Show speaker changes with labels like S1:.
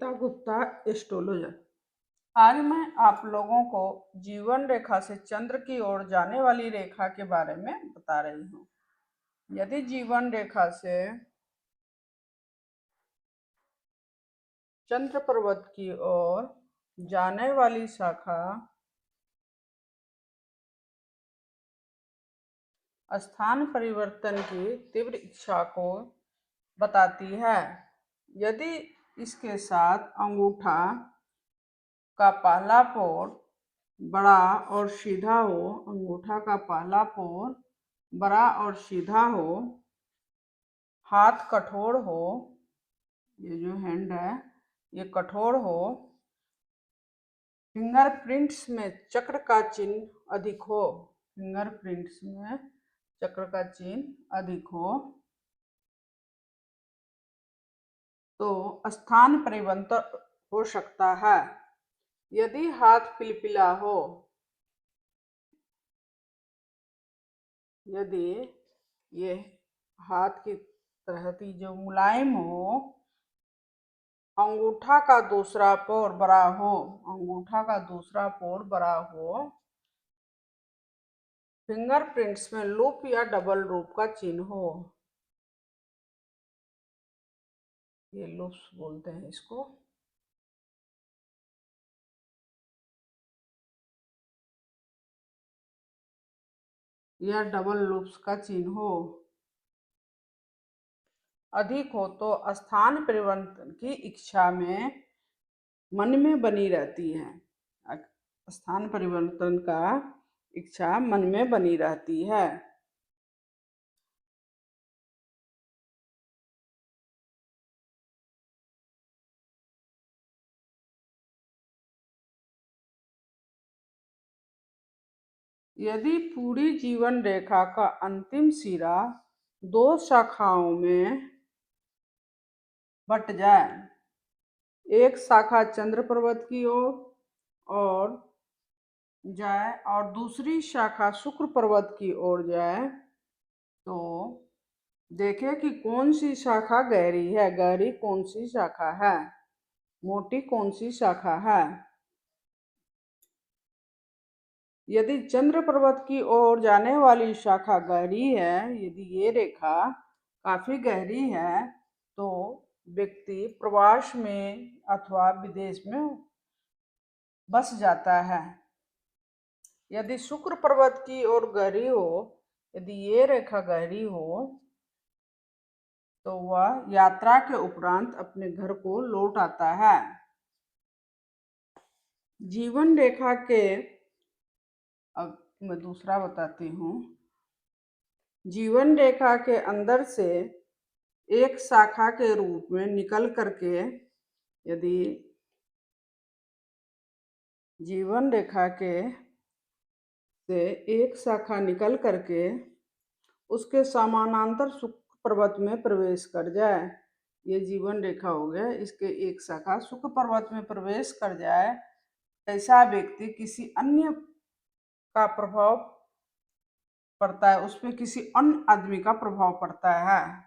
S1: Gupta astrologer. आज मैं आप लोगों को जीवन रेखा से चंद्र की ओर जाने वाली रेखा के बारे में बता रही हूँ। यदि जीवन रेखा से चंद्र पर्वत की ओर जाने वाली शाखा स्थान परिवर्तन की तीव्र इच्छा को बताती है। यदि इसके साथ अंगूठा का पहला पोर बड़ा और सीधा हो, अंगूठा का पहला पोर बड़ा और सीधा हो, हाथ कठोर हो, ये जो हैंड है ये कठोर हो, फिंगरप्रिंट्स में चक्र का चिन्ह अधिक हो, फिंगरप्रिंट्स में चक्र का चिन्ह अधिक हो, तो स्थान परिवर्तन हो सकता है। यदि हाथ पिलपिला हो, यदि ये हाथ की तरह जो मुलायम हो, अंगूठा का दूसरा पोर बड़ा हो, अंगूठा का दूसरा पोर बड़ा हो, फिंगरप्रिंट्स में लूप या डबल लूप का चिन्ह हो, ये लूप्स बोलते हैं इसको, या डबल लूप्स का चिन्ह हो अधिक हो, तो स्थान परिवर्तन की इच्छा में मन में बनी रहती है। स्थान परिवर्तन का इच्छा मन में बनी रहती है। यदि पूरी जीवन रेखा का अंतिम सिरा दो शाखाओं में बट जाए, एक शाखा चंद्र पर्वत की ओर और जाए और दूसरी शाखा शुक्र पर्वत की ओर जाए, तो देखें कि कौन सी शाखा गहरी है, गहरी कौन सी शाखा है, मोटी कौन सी शाखा है। यदि चंद्र पर्वत की ओर जाने वाली शाखा गहरी है, यदि ये रेखा काफी गहरी है, तो व्यक्ति प्रवास में अथवा विदेश में बस जाता है। यदि शुक्र पर्वत की ओर गहरी हो, यदि ये रेखा गहरी हो, तो वह यात्रा के उपरांत अपने घर को लौट आता है। जीवन रेखा के, अब मैं दूसरा बताती हूँ, जीवन रेखा के अंदर से एक शाखा के रूप में निकल करके, यदि जीवन रेखा के से एक शाखा निकल करके उसके समानांतर शुक्र पर्वत में प्रवेश कर जाए, ये जीवन रेखा हो गया, इसके एक शाखा शुक्र पर्वत में प्रवेश कर जाए, ऐसा व्यक्ति किसी अन्य का प्रभाव पड़ता है, उसमें किसी अन्य आदमी का प्रभाव पड़ता है।